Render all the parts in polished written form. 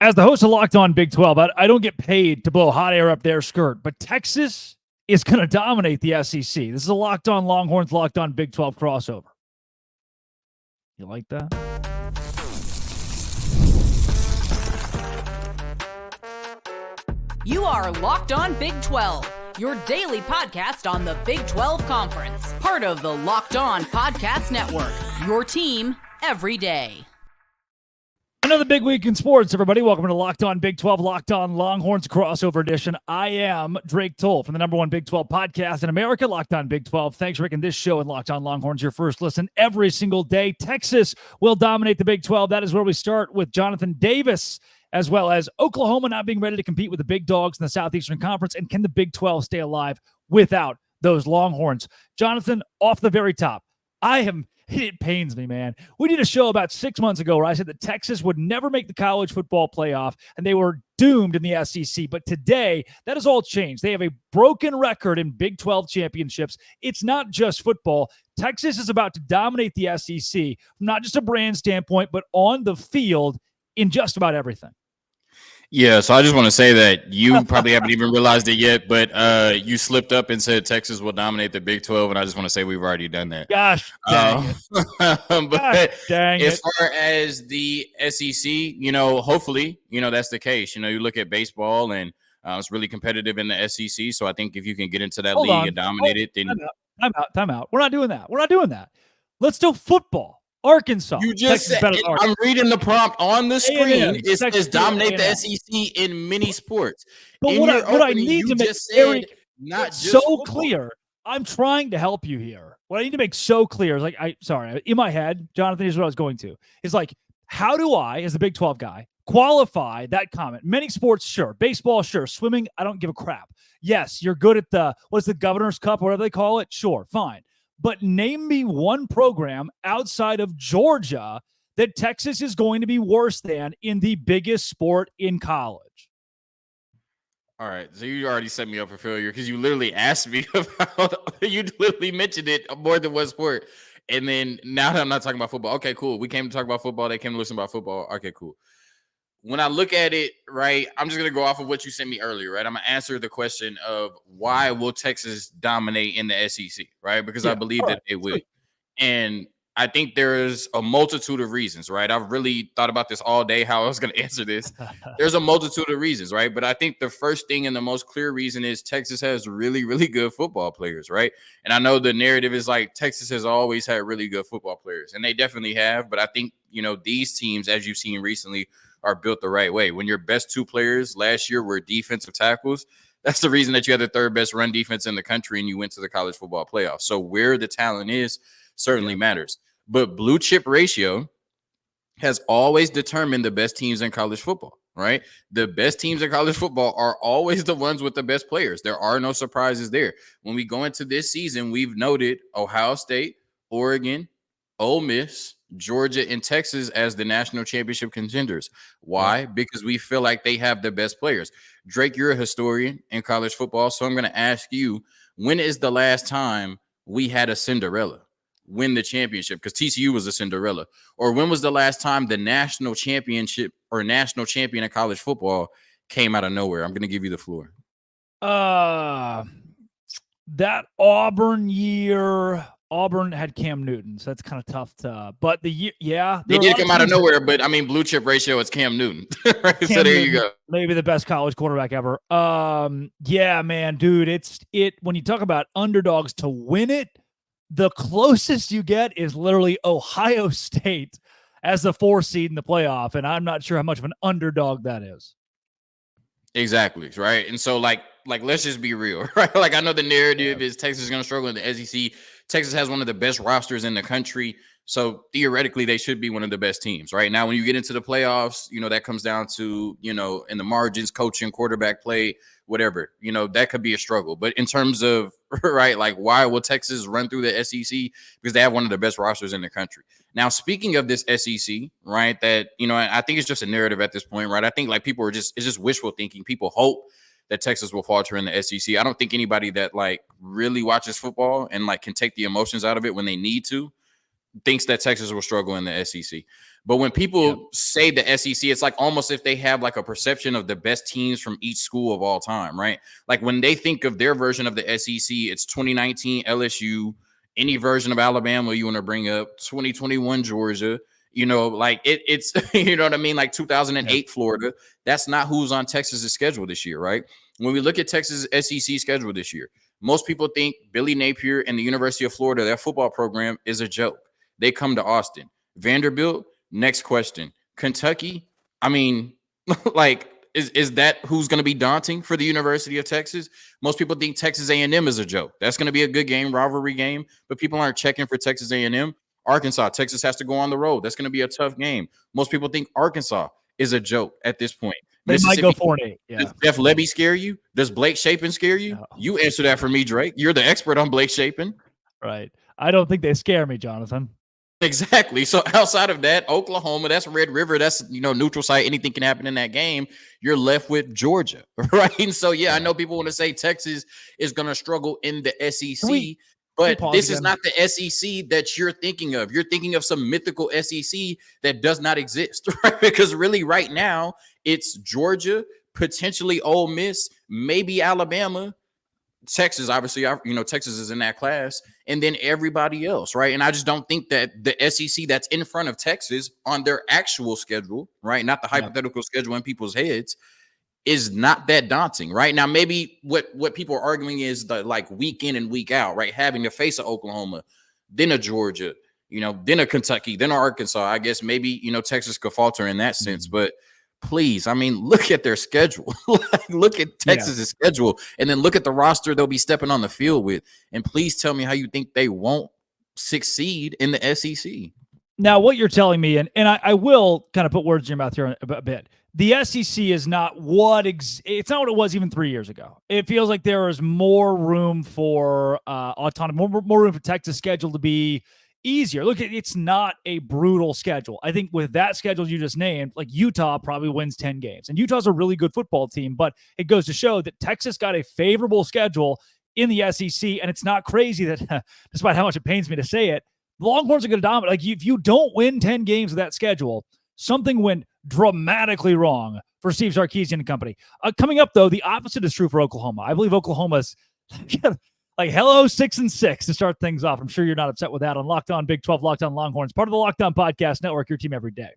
As the host of Locked On Big 12, I don't get paid to blow hot air up their skirt, but Texas is going to dominate the SEC. This is a Locked On Longhorns, Locked On Big 12 crossover. You like that? You are Locked On Big 12, your daily podcast on the Big 12 Conference. Part of the Locked On Podcast Network, your team every day. Another big week in sports, everybody. Welcome to Locked On Big 12, Locked On Longhorns crossover edition. I am Drake Toll from the Number One Big 12 podcast in America, Locked On Big 12. Thanks for making this show and Locked On Longhorns your first listen every single day. Texas will dominate the Big 12. That is where we start with Jonathan Davis, as well as Oklahoma not being ready to compete with the big dogs in the Southeastern Conference. And can the Big 12 stay alive without those Longhorns? Jonathan, off the very top, it pains me, man. We did a show about 6 months ago where I said that Texas would never make the college football playoff and they were doomed in the SEC. But today, that has all changed. They have a broken record in Big 12 championships. It's not just football. Texas is about to dominate the SEC, from not just a brand standpoint, but on the field in just about everything. Yeah, so I just want to say that you probably haven't even realized it yet, but you slipped up and said Texas will dominate the Big 12, and I just want to say we've already done that. Gosh, dang it. But Gosh, dang as it. far as the SEC, hopefully, that's the case. You look at baseball, and it's really competitive in the SEC, so I think if you can get into that league and dominate it, then Time out. We're not doing that. Let's do football. Arkansas. You just said, I'm reading the prompt on the screen. It says dominate the SEC in many sports. But what I need to make so clear, I'm trying to help you here. What I need to make so clear is in my head, Jonathan, here's what I was going to. Is like, how do I, as the Big 12 guy, qualify that comment? Many sports, sure. Baseball, sure. Swimming, I don't give a crap. Yes, you're good at what's the Governor's Cup, whatever they call it? Sure, fine. But name me one program outside of Georgia that Texas is going to be worse than in the biggest sport in college. All right. So you already set me up for failure because you literally asked me about, you literally mentioned it more than one sport. And then now that I'm not talking about football, okay, cool. We came to talk about football. They came to listen about football. Okay, cool. When I look at it, right, I'm just going to go off of what you sent me earlier, right? I'm going to answer the question of why will Texas dominate in the SEC, right? Because I believe that it will. And I think there is a multitude of reasons, right? I've really thought about this all day, how I was going to answer this. There's a multitude of reasons, right? But I think the first thing and the most clear reason is Texas has really, really good football players, right? And I know the narrative is like Texas has always had really good football players, and they definitely have. But I think, these teams, as you've seen recently, are built the right way. When your best two players last year were defensive tackles, that's the reason that you had the third best run defense in the country and you went to the college football playoffs. So where the talent is certainly matters. But blue chip ratio has always determined the best teams in college football, right? The best teams in college football are always the ones with the best players. There are no surprises there. When we go into this season, we've noted Ohio State, Oregon, Ole Miss, Georgia, and Texas as the national championship contenders. Why? Because we feel like they have the best players. Drake, you're a historian in college football, so I'm going to ask you, when is the last time we had a Cinderella win the championship? Because TCU was a Cinderella. Or when was the last time the national championship or national champion in college football came out of nowhere? I'm going to give you the floor. That Auburn year... Auburn had Cam Newton, so that's kind of tough to. But they did come out of nowhere. But I mean, blue chip ratio, it's Cam Newton. Right? So there you go. Maybe the best college quarterback ever. Yeah, man, dude, it's when you talk about underdogs to win it, the closest you get is literally Ohio State as the 4 seed in the playoff, and I'm not sure how much of an underdog that is. Exactly, right. And so, like let's just be real, right? Like, I know the narrative is Texas is going to struggle in the SEC. Texas has one of the best rosters in the country. So theoretically, they should be one of the best teams right now. When you get into the playoffs, that comes down to, in the margins, coaching, quarterback play, whatever, that could be a struggle. But in terms of, right, like, why will Texas run through the SEC? Because they have one of the best rosters in the country. Now, speaking of this SEC, right, that, I think it's just a narrative at this point, right? I think like people it's just wishful thinking. People hope that Texas will falter in the SEC. I don't think anybody that like really watches football and like can take the emotions out of it when they need to thinks that Texas will struggle in the SEC. But when people say the SEC, it's like almost if they have like a perception of the best teams from each school of all time, right? Like when they think of their version of the SEC, it's 2019 LSU, any version of Alabama you want to bring up, 2021 Georgia, like it's, you know what I mean? Like 2008 Florida. That's not who's on Texas's schedule this year, right? When we look at Texas' SEC schedule this year, most people think Billy Napier and the University of Florida, their football program is a joke. They come to Austin. Vanderbilt, next question. Kentucky, I mean, like, is that who's going to be daunting for the University of Texas? Most people think Texas A&M is a joke. That's going to be a good game, rivalry game, but people aren't checking for Texas A&M. Arkansas, Texas has to go on the road. That's going to be a tough game. Most people think Arkansas is a joke at this point. They might go 4-8. Yeah. Does Jeff Lebby scare you? Does Blake Shapen scare you? No. You answer that for me, Drake. You're the expert on Blake Shapen. Right. I don't think they scare me, Jonathan. Exactly. So outside of that, Oklahoma, that's Red River, that's neutral site. Anything can happen in that game. You're left with Georgia, right? And so I know people want to say Texas is going to struggle in the SEC, but this is not the SEC that you're thinking of. You're thinking of some mythical SEC that does not exist, right? Because really, right now, it's Georgia, potentially Ole Miss, maybe Alabama. Texas, obviously, Texas is in that class, and then everybody else, right? And I just don't think that the SEC that's in front of Texas on their actual schedule, right, not the hypothetical schedule in people's heads, is not that daunting, right? Now, maybe what people are arguing is the like week in and week out, right? Having to face a Oklahoma, then a Georgia, then a Kentucky, then Arkansas. I guess maybe Texas could falter in that sense, but please, I mean, look at their schedule. Look at Texas's schedule, and then look at the roster they'll be stepping on the field with. And please tell me how you think they won't succeed in the SEC. Now, what you're telling me, and I will kind of put words in your mouth here a bit. The SEC is not it's not what it was even 3 years ago. It feels like there is more room for autonomy, more room for Texas' schedule to be easier. Look, it's not a brutal schedule. I think with that schedule you just named, like Utah probably wins 10 games. And Utah's a really good football team, but it goes to show that Texas got a favorable schedule in the SEC, and it's not crazy that, despite how much it pains me to say it, the Longhorns are going to dominate. Like, if you don't win 10 games with that schedule, something went dramatically wrong for Steve Sarkisian and company. Coming up, though, the opposite is true for Oklahoma. I believe Oklahoma's like, hello, 6-6 to start things off. I'm sure you're not upset with that on Locked On Big 12, Locked On Longhorns, part of the Locked On Podcast Network, your team every day.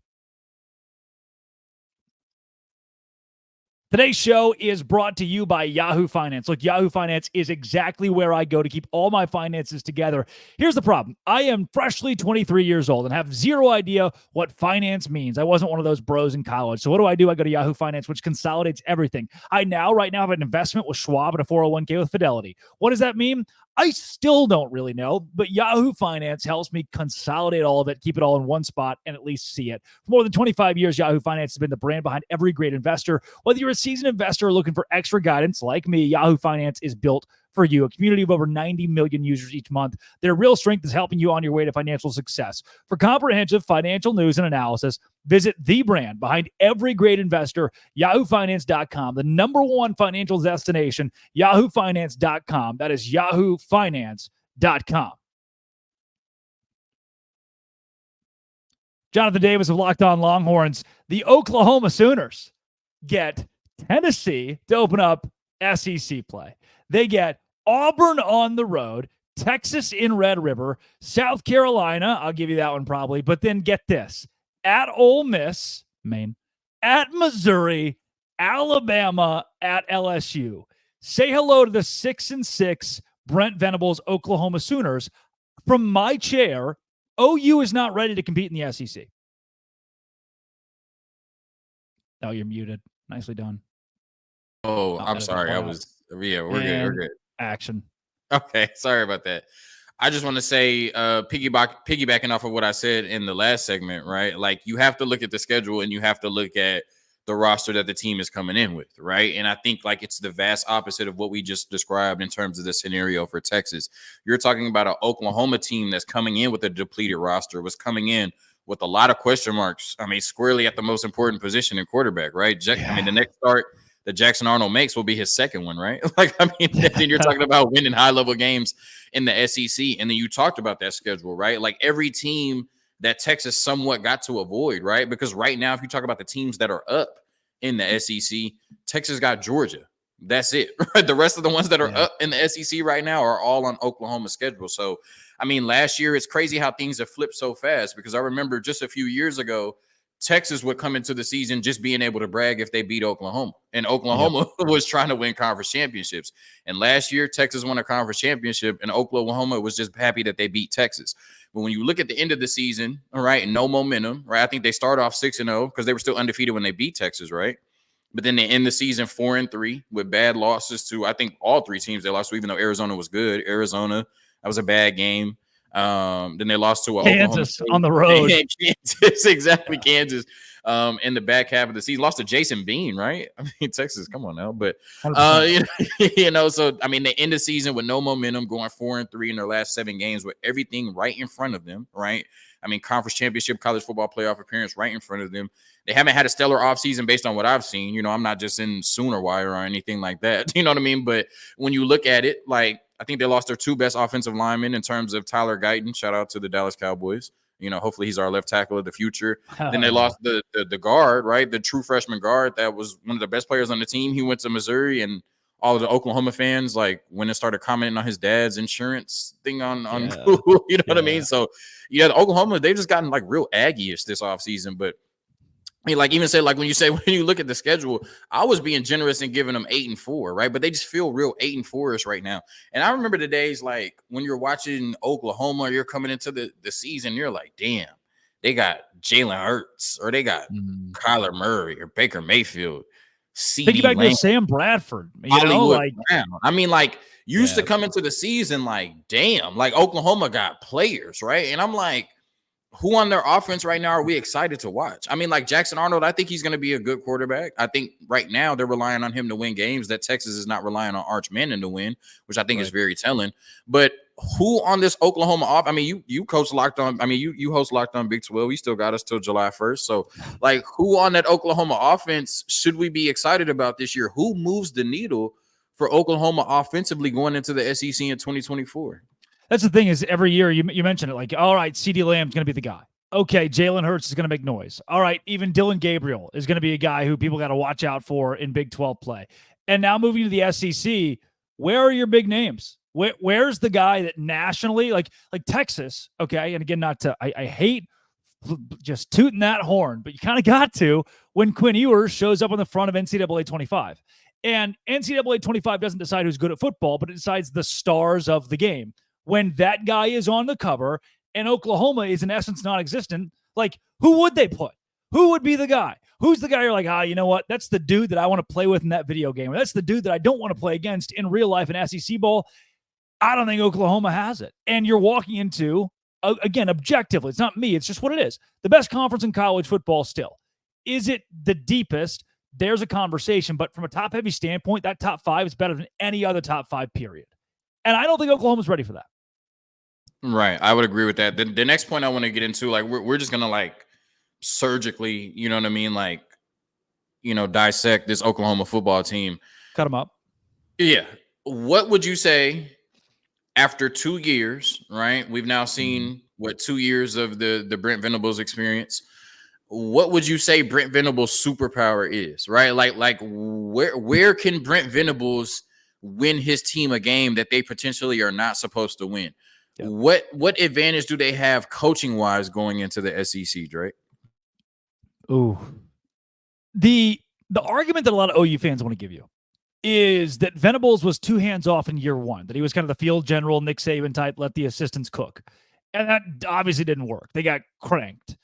Today's show is brought to you by Yahoo Finance. Look, Yahoo Finance is exactly where I go to keep all my finances together. Here's the problem. I am freshly 23 years old and have zero idea what finance means. I wasn't one of those bros in college. So what do? I go to Yahoo Finance, which consolidates everything. Right now have an investment with Schwab and a 401k with Fidelity. What does that mean? I still don't really know, but Yahoo Finance helps me consolidate all of it, keep it all in one spot, and at least see it. For more than 25 years, Yahoo Finance has been the brand behind every great investor. Whether you're a seasoned investor or looking for extra guidance like me, Yahoo Finance is built for you. A community of over 90 million users each month. Their real strength is helping you on your way to financial success. For comprehensive financial news and analysis, visit the brand behind every great investor, yahoofinance.com, the number one financial destination, yahoofinance.com. That is yahoofinance.com. Jonathan Davis of Locked On Longhorns. The Oklahoma Sooners get Tennessee to open up SEC play. They get Auburn on the road, Texas in Red River, South Carolina, I'll give you that one probably, but then get this, at Ole Miss, Maine, at Missouri, Alabama, at LSU. Say hello to the 6-6 Brent Venables Oklahoma Sooners. From my chair, OU is not ready to compete in the SEC. Oh, you're muted. Nicely done. Oh, I'm sorry. We're good. Action. Okay, sorry about that. I just want to say, piggybacking off of what I said in the last segment, right? Like, you have to look at the schedule and you have to look at the roster that the team is coming in with, right? And I think like it's the vast opposite of what we just described in terms of the scenario for Texas. You're talking about an Oklahoma team that's coming in with a depleted roster, was coming in with a lot of question marks. I mean, squarely at the most important position in quarterback, right? I mean, the next start that Jackson Arnold makes will be his second one, right? Like, I mean, then you're talking about winning high-level games in the SEC, and then you talked about that schedule, right? Like, every team that Texas somewhat got to avoid, right? Because right now, if you talk about the teams that are up in the SEC, Texas got Georgia. That's it. Right? The rest of the ones that are up in the SEC right now are all on Oklahoma's schedule. So, I mean, last year, it's crazy how things have flipped so fast, because I remember just a few years ago, Texas would come into the season just being able to brag if they beat Oklahoma. And Oklahoma was trying to win conference championships. And last year, Texas won a conference championship, and Oklahoma was just happy that they beat Texas. But when you look at the end of the season, all right, no momentum, right? I think they start off 6-0 because they were still undefeated when they beat Texas, right? But then they end the season 4-3 with bad losses to, I think, all three teams they lost to, even though Arizona was good. Arizona, that was a bad game. Then they lost to Kansas on the road. Kansas, exactly, Kansas. In the back half of the season, lost to Jason Bean, right? I mean, Texas, come on now. But so I mean, they end the season with no momentum, going 4-3 in their last 7 games with everything right in front of them, right? I mean, conference championship, college football playoff appearance right in front of them. They haven't had a stellar offseason based on what I've seen. You know, I'm not just in Sooner Wire or anything like that. You know what I mean? But when you look at it, like, I think they lost their 2 best offensive linemen in terms of Tyler Guyton. Shout out to the Dallas Cowboys. You know, hopefully he's our left tackle of the future. Then they lost the guard, right? The true freshman guard that was one of the best players on the team. He went to Missouri, and all of the Oklahoma fans, like, when it started commenting on his dad's insurance thing on Google, you know what I mean? So, yeah, the Oklahoma, they've just gotten, like, real Aggie-ish this offseason. But I mean, like, even say, like, when you look at the schedule, I was being generous and giving them 8-4, right? But they just feel real 8-4-ish right now. And I remember the days, like, when you're watching Oklahoma, you're coming into the season, you're like, damn, they got Jalen Hurts, or they got Kyler Murray or Baker Mayfield. Thinking back to Sam Bradford, Brown. I mean, like, used to come into the season like, damn, like, Oklahoma got players, right? And I'm like, who on their offense right now are we excited to watch? I mean, like, Jackson Arnold, I think he's going to be a good quarterback. I think right now they're relying on him to win games that Texas is not relying on Arch Manning to win, which I think is very telling. But who on this Oklahoma off? I mean, you coach Locked On. I mean, you host Locked On Big 12. You still got us till July 1st. So, like, who on that Oklahoma offense should we be excited about this year? Who moves the needle for Oklahoma offensively going into the SEC in 2024? That's the thing, is every year you mentioned it, like, all right, CeeDee Lamb's going to be the guy. Okay, Jalen Hurts is going to make noise. All right, even Dylan Gabriel is going to be a guy who people got to watch out for in Big 12 play. And now moving to the SEC, where are your big names? Where's the guy that nationally, like Texas, okay, and again, I hate just tooting that horn, but you kind of got to when Quinn Ewers shows up on the front of NCAA 25. And NCAA 25 doesn't decide who's good at football, but it decides the stars of the game. When that guy is on the cover and Oklahoma is in essence non-existent, like, who would they put? Who would be the guy? Who's the guy you're like, you know what? That's the dude that I want to play with in that video game. Or that's the dude that I don't want to play against in real life in SEC ball. I don't think Oklahoma has it. And you're walking into, again, objectively, it's not me, it's just what it is, the best conference in college football still. Is it the deepest? There's a conversation. But from a top-heavy standpoint, that top 5 is better than any other top 5, period. And I don't think Oklahoma's ready for that. Right. I would agree with that. The next point I want to get into, like, we're just going to, like, surgically, you know what I mean? Like, you know, dissect this Oklahoma football team. Cut them up. Yeah. What would you say after 2 years, right? We've now seen, 2 years of the Brent Venables experience. What would you say Brent Venables' superpower is, right? Like where can Brent Venables win his team a game that they potentially are not supposed to win? Yep. What advantage do they have coaching wise going into the SEC, Drake? Ooh, the argument that a lot of OU fans want to give you is that Venables was 2 hands off in year 1, that he was kind of the field general, Nick Saban type, let the assistants cook. And that obviously didn't work. They got cranked.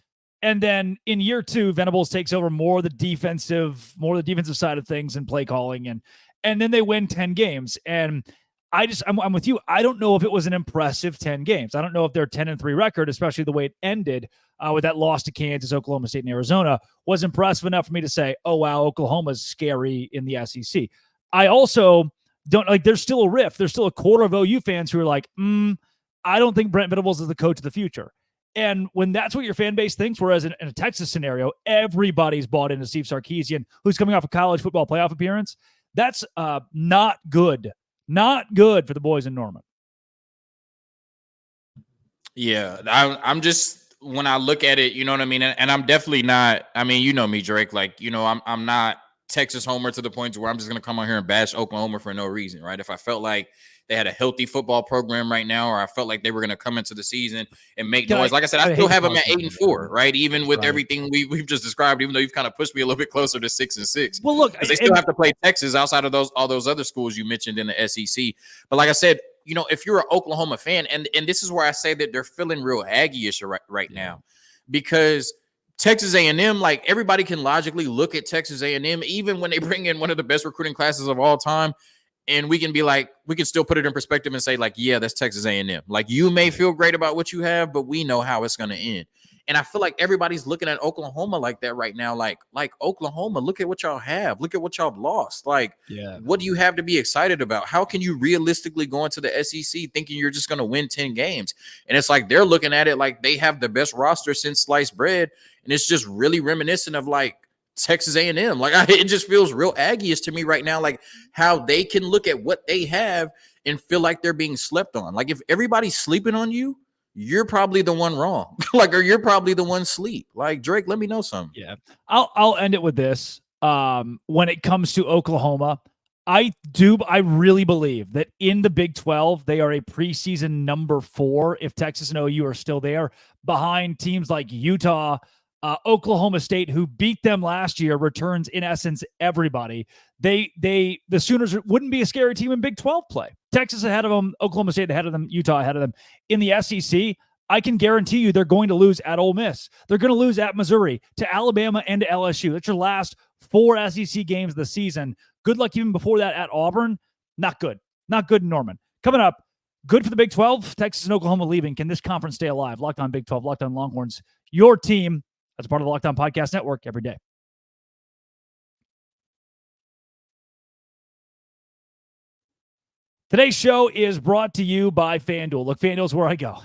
And then in year 2, Venables takes over more of the defensive side of things and play calling. And then they win 10 games. And I'm with you. I don't know if it was an impressive 10 games. I don't know if their 10-3 record, especially the way it ended with that loss to Kansas, Oklahoma State, and Arizona, was impressive enough for me to say, oh, wow, Oklahoma's scary in the SEC. I also don't, like, there's still a rift. There's still a quarter of OU fans who are like, I don't think Brent Venables is the coach of the future. And when that's what your fan base thinks, whereas in a Texas scenario, everybody's bought into Steve Sarkisian, who's coming off a college football playoff appearance, that's not good. Not good for the boys in Norman. Yeah, I'm just, when I look at it, you know what I mean, and I'm definitely not. I mean, you know me, Drake. Like, you know, I'm not Texas homer to the point where I'm just gonna come on here and bash Oklahoma for no reason, right? If I felt like they had a healthy football program right now, or I felt like they were gonna come into the season and make noise, like I said, I still have them at 8-4, right? Even with everything we've just described, even though you've kind of pushed me a little bit closer to 6-6. Well, look, because they still have to play Texas outside of all those other schools you mentioned in the SEC. But like I said, you know, if you're an Oklahoma fan, and this is where I say that they're feeling real Aggie-ish right now, because Texas A&M, like, everybody can logically look at Texas A&M, even when they bring in one of the best recruiting classes of all time, and we can be like, we can still put it in perspective and say, like, yeah, that's Texas A&M. Like, you may feel great about what you have, but we know how it's going to end. And I feel like everybody's looking at Oklahoma like that right now. Like Oklahoma, look at what y'all have. Look at what y'all lost. Like, what do you have to be excited about? How can you realistically go into the SEC thinking you're just going to win 10 games? And it's like they're looking at it like they have the best roster since sliced bread. And it's just really reminiscent of like Texas A&M. Like, it just feels real Aggie-ish to me right now, like how they can look at what they have and feel like they're being slept on. Like, if everybody's sleeping on you, you're probably the one wrong. Like, or you're probably the one sleep. Like, Drake, let me know something. Yeah. I'll end it with this. When it comes to Oklahoma, I really believe that in the Big 12, they are a preseason number 4 if Texas and OU are still there, behind teams like Utah, Oklahoma State, who beat them last year, returns in essence everybody. The Sooners wouldn't be a scary team in Big 12 play. Texas ahead of them, Oklahoma State ahead of them, Utah ahead of them. In the SEC, I can guarantee you they're going to lose at Ole Miss. They're going to lose at Missouri, to Alabama, and to LSU. That's your last 4 SEC games of the season. Good luck even before that at Auburn. Not good. Not good in Norman. Coming up, good for the Big 12. Texas and Oklahoma leaving. Can this conference stay alive? Locked on Big 12, Locked on Longhorns. Your team as part of the Locked On Podcast Network every day. Today's show is brought to you by FanDuel. Look, FanDuel's where I go.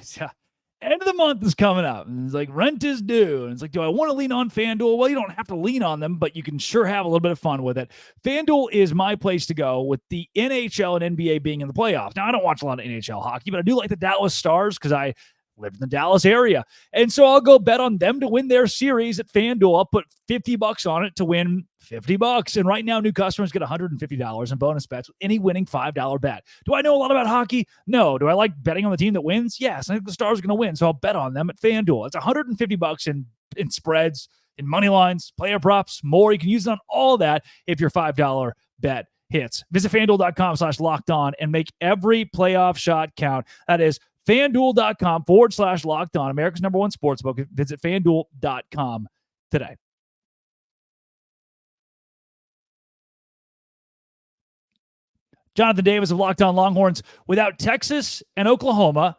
End of the month is coming up, and it's like rent is due. And it's like, do I want to lean on FanDuel? Well, you don't have to lean on them, but you can sure have a little bit of fun with it. FanDuel is my place to go with the NHL and NBA being in the playoffs. Now, I don't watch a lot of NHL hockey, but I do like the Dallas Stars because I live in the Dallas area. And so I'll go bet on them to win their series at FanDuel. I'll put $50 on it to win $50. And right now, new customers get $150 in bonus bets with any winning $5 bet. Do I know a lot about hockey? No. Do I like betting on the team that wins? Yes. I think the Stars are going to win, so I'll bet on them at FanDuel. It's $150 in spreads, in money lines, player props, more. You can use it on all that if your $5 bet hits. Visit FanDuel.com/locked-on and make every playoff shot count. That is FanDuel.com/locked-on, America's number one sportsbook. Visit FanDuel.com today. Jonathan Davis of Locked On Longhorns. Without Texas and Oklahoma,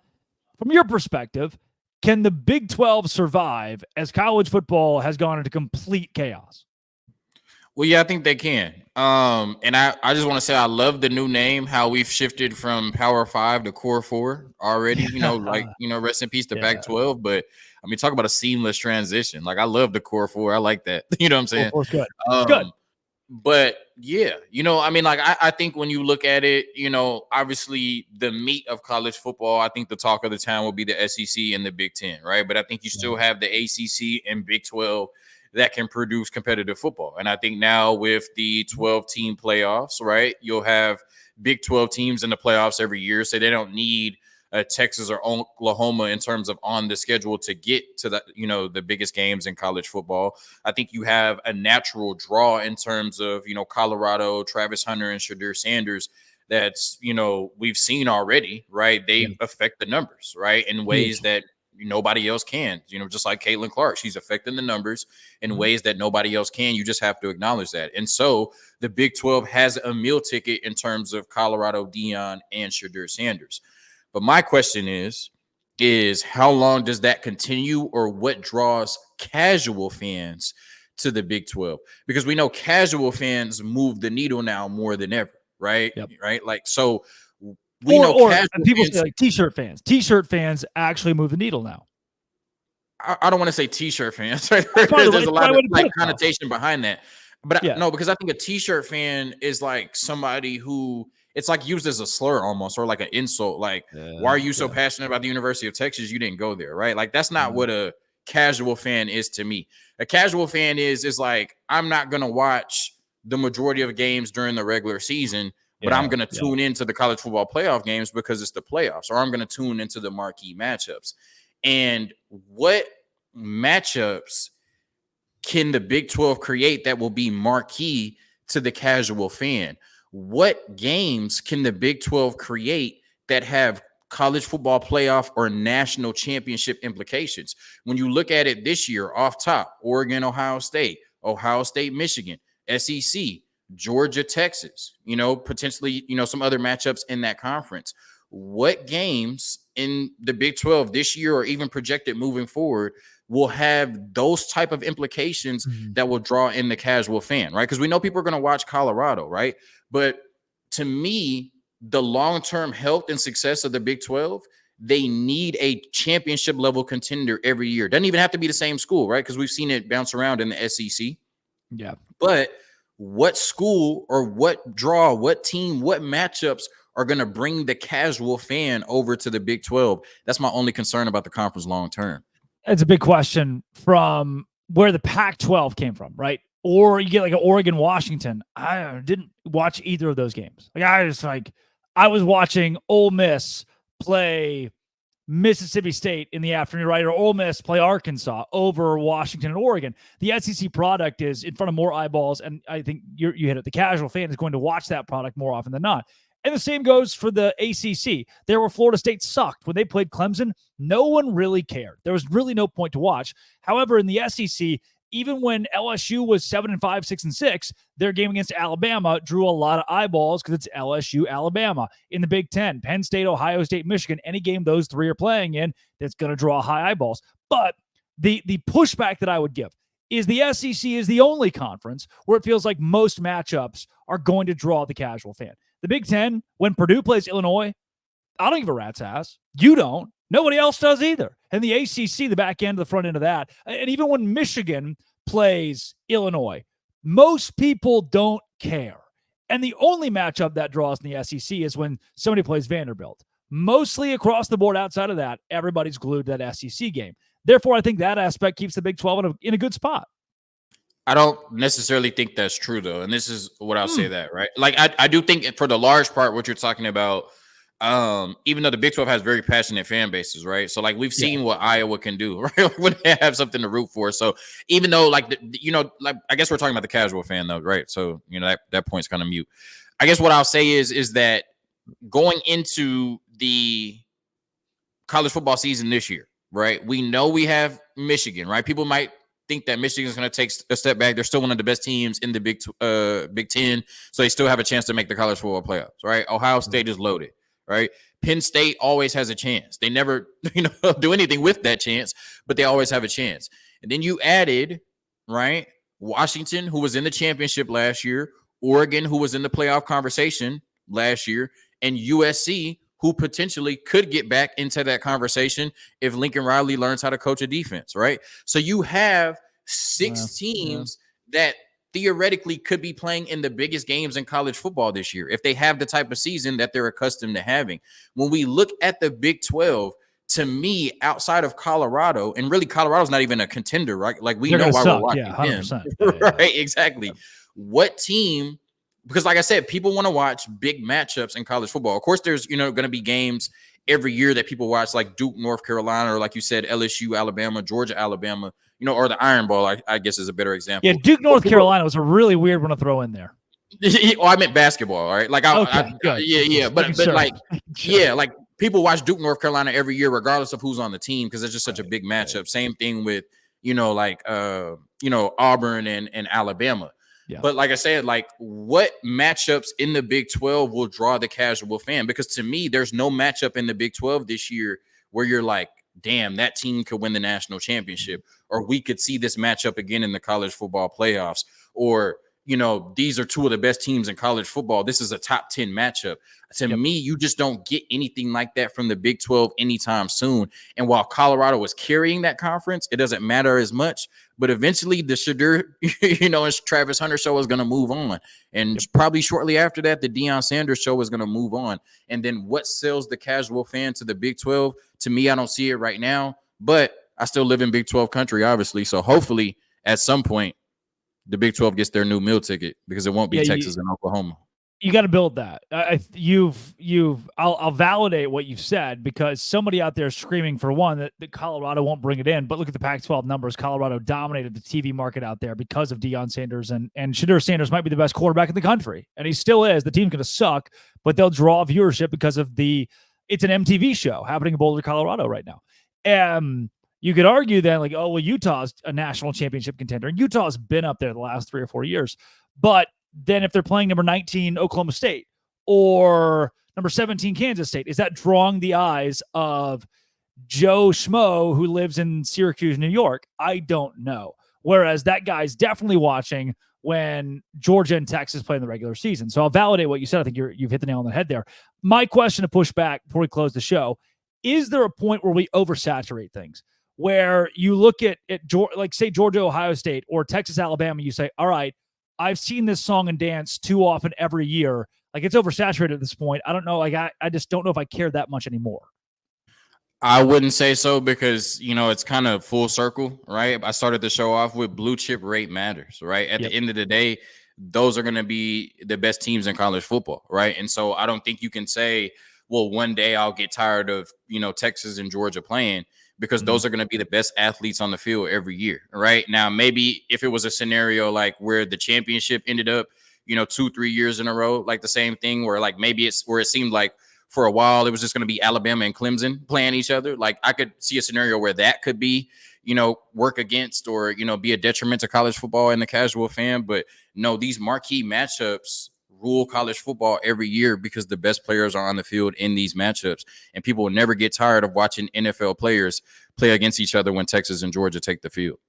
from your perspective, can the Big 12 survive as college football has gone into complete chaos? Well, yeah, I think they can. And I just want to say I love the new name, how we've shifted from Power 5 to Core 4 already, rest in peace to Pac-12. But, I mean, talk about a seamless transition. Like, I love the Core 4. I like that. You know what I'm saying? Core 4's good. It's good. But, yeah, I mean, like, I think when you look at it, obviously the meat of college football, I think the talk of the town will be the SEC and the Big 10, right? But I think you still have the ACC and Big 12 that can produce competitive football. And I think now with the 12-team playoffs, right, you'll have Big 12 teams in the playoffs every year, so they don't need Texas or Oklahoma in terms of on the schedule to get to the biggest games in college football. I think you have a natural draw in terms of, Colorado, Travis Hunter, and Shedeur Sanders that's, we've seen already, right? They affect the numbers, right, in ways that nobody else can, just like Caitlin Clark. She's affecting the numbers in ways that nobody else can. You just have to acknowledge that. And so the Big 12 has a meal ticket in terms of Colorado, Deion, and Shedeur Sanders. But my question is how long does that continue, or what draws casual fans to the Big 12? Because we know casual fans move the needle now more than ever, right? Yep. Right? Like, so we know and people say like t-shirt fans. T-shirt fans actually move the needle now. I don't want to say t-shirt fans, right? There's a lot of like connotation behind that. But no, because I think a t-shirt fan is like somebody who it's like used as a slur almost, or like an insult. Like, why are you so passionate about the University of Texas? You didn't go there, right? Like, that's not what a casual fan is to me. A casual fan is like, I'm not gonna watch the majority of games during the regular season, but I'm gonna tune into the college football playoff games because it's the playoffs, or I'm gonna tune into the marquee matchups. And what matchups can the Big 12 create that will be marquee to the casual fan? What games can the Big 12 create that have college football playoff or national championship implications? When you look at it this year, off top, Oregon, Ohio State, Michigan, SEC, Georgia, Texas, potentially, some other matchups in that conference. What games in the Big 12 this year, or even projected moving forward, will have those type of implications that will draw in the casual fan, right? Because we know people are going to watch Colorado, right? But to me, the long-term health and success of the Big 12, they need a championship level contender every year. Doesn't even have to be the same school, right? Because we've seen it bounce around in the SEC. Yeah. But what school or what draw, what team, what matchups are going to bring the casual fan over to the Big 12? That's my only concern about the conference long term. It's a big question from where the Pac-12 came from, right? Or you get like an Oregon, Washington. I didn't watch either of those games. I was watching Ole Miss play Mississippi State in the afternoon, right? Or Ole Miss play Arkansas over Washington and Oregon. The SEC product is in front of more eyeballs, and I think you hit it. The casual fan is going to watch that product more often than not. And the same goes for the ACC. There where Florida State sucked. When they played Clemson, no one really cared. There was really no point to watch. However, in the SEC, even when LSU was 7-5, 6-6, their game against Alabama drew a lot of eyeballs because it's LSU, Alabama. In the Big Ten, Penn State, Ohio State, Michigan, any game those three are playing in, that's going to draw high eyeballs. But the pushback that I would give is the SEC is the only conference where it feels like most matchups are going to draw the casual fan. The Big Ten, when Purdue plays Illinois, I don't give a rat's ass. You don't. Nobody else does either. And the ACC, the back end, the front end of that. And even when Michigan plays Illinois, most people don't care. And the only matchup that draws in the SEC is when somebody plays Vanderbilt. Mostly across the board outside of that, everybody's glued to that SEC game. Therefore, I think that aspect keeps the Big 12 in a good spot. I don't necessarily think that's true, though. And this is what I'll say that, right? Like, I do think for the large part, what you're talking about, even though the Big 12 has very passionate fan bases, right? So, like, we've seen what Iowa can do, right? When they have something to root for. So, even though, like, I guess we're talking about the casual fan, though, right? So, that point's kind of mute. I guess what I'll say is that going into the college football season this year, right? We know we have Michigan, right? People might think that Michigan is going to take a step back. They're still one of the best teams in the Big Ten, so they still have a chance to make the college football playoffs, right? Ohio State is loaded, right? Penn State always has a chance. They never, do anything with that chance, but they always have a chance. And then you added, right, Washington, who was in the championship last year, Oregon, who was in the playoff conversation last year, and USC, who potentially could get back into that conversation if Lincoln Riley learns how to coach a defense, right? So you have six teams that theoretically could be playing in the biggest games in college football this year if they have the type of season that they're accustomed to having. When we look at the Big 12, to me, outside of Colorado, and really Colorado's not even a contender, right? Like, we know why we're watching them. Right, exactly. What team... Because like I said, people want to watch big matchups in college football. Of course, there's, going to be games every year that people watch, like Duke, North Carolina, or like you said, LSU, Alabama, Georgia, Alabama, or the Iron Bowl, I guess is a better example. Yeah, Duke, North Carolina was a really weird one to throw in there. Oh, I meant basketball, all right? Like, like people watch Duke, North Carolina every year, regardless of who's on the team, because it's just such a big matchup. Same thing with, Auburn and Alabama. Yeah. But like I said, like, what matchups in the Big 12 will draw the casual fan? Because to me, there's no matchup in the Big 12 this year where you're like, damn, that team could win the national championship, or we could see this matchup again in the college football playoffs, or, these are two of the best teams in college football. This is a top 10 matchup. To me, you just don't get anything like that from the Big 12 anytime soon. And while Colorado was carrying that conference, it doesn't matter as much. But eventually the Shadur, and Travis Hunter show is going to move on. And probably shortly after that, the Deion Sanders show is going to move on. And then what sells the casual fan to the Big 12? To me, I don't see it right now. But I still live in Big 12 country, obviously. So hopefully at some point, the Big 12 gets their new meal ticket, because it won't be Texas and Oklahoma. You got to build that. I'll validate what you've said, because somebody out there is screaming for one that Colorado won't bring it in. But look at the Pac-12 numbers. Colorado dominated the TV market out there because of Deion Sanders, and Shadur Sanders might be the best quarterback in the country, and he still is. The team's going to suck, but they'll draw viewership because of it's an MTV show happening in Boulder, Colorado right now. You could argue then, like, oh, well, Utah's a national championship contender. And Utah's been up there the last 3 or 4 years. But then if they're playing number 19 Oklahoma State or number 17 Kansas State, is that drawing the eyes of Joe Schmo who lives in Syracuse, New York? I don't know. Whereas that guy's definitely watching when Georgia and Texas play in the regular season. So I'll validate what you said. I think you've hit the nail on the head there. My question to push back before we close the show, is there a point where we oversaturate things? Where you look at like, say, Georgia, Ohio State, or Texas, Alabama, you say, all right, I've seen this song and dance too often every year. Like, it's oversaturated at this point. I don't know. Like, I just don't know if I care that much anymore. I wouldn't say so, because, it's kind of full circle, right? I started the show off with blue chip rate matters, right? At the end of the day, those are going to be the best teams in college football, right? And so I don't think you can say, well, one day I'll get tired of, Texas and Georgia playing, because those are going to be the best athletes on the field every year, right? Now, maybe if it was a scenario like where the championship ended up, 2-3 years in a row, like the same thing, where like maybe it's where it seemed like for a while it was just going to be Alabama and Clemson playing each other. Like, I could see a scenario where that could be, work against or, be a detriment to college football and the casual fan. But no, these marquee matchups rule college football every year, because the best players are on the field in these matchups, and people will never get tired of watching NFL players play against each other when Texas and Georgia take the field.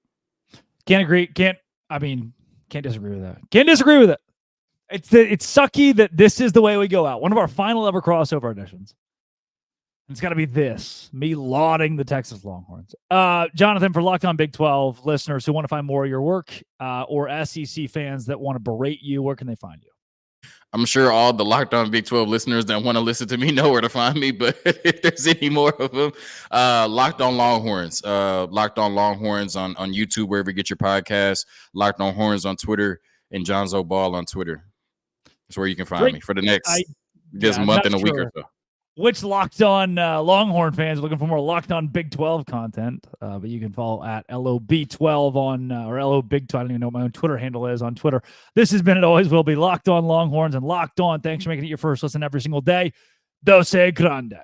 Can't agree. Can't disagree with that. Can't disagree with it. It's sucky that this is the way we go out. One of our final ever crossover editions. It's got to be me lauding the Texas Longhorns. Jonathan, for Locked On Big 12 listeners who want to find more of your work, or SEC fans that want to berate you, where can they find you? I'm sure all the Locked On Big 12 listeners that want to listen to me know where to find me, but if there's any more of them, Locked On Longhorns, Locked On Longhorns on YouTube, wherever you get your podcasts, Locked On Horns on Twitter, and Jonzo Ball on Twitter. That's where you can find me for the next month and a week or so. Which Locked On Longhorn fans are looking for more Locked On Big 12 content, but you can follow at LOB12 on, or LO Big 12. I don't even know what my own Twitter handle is on Twitter. This has been, it always will be, Locked On Longhorns and Locked On. Thanks for making it your first listen every single day. Dose Grande.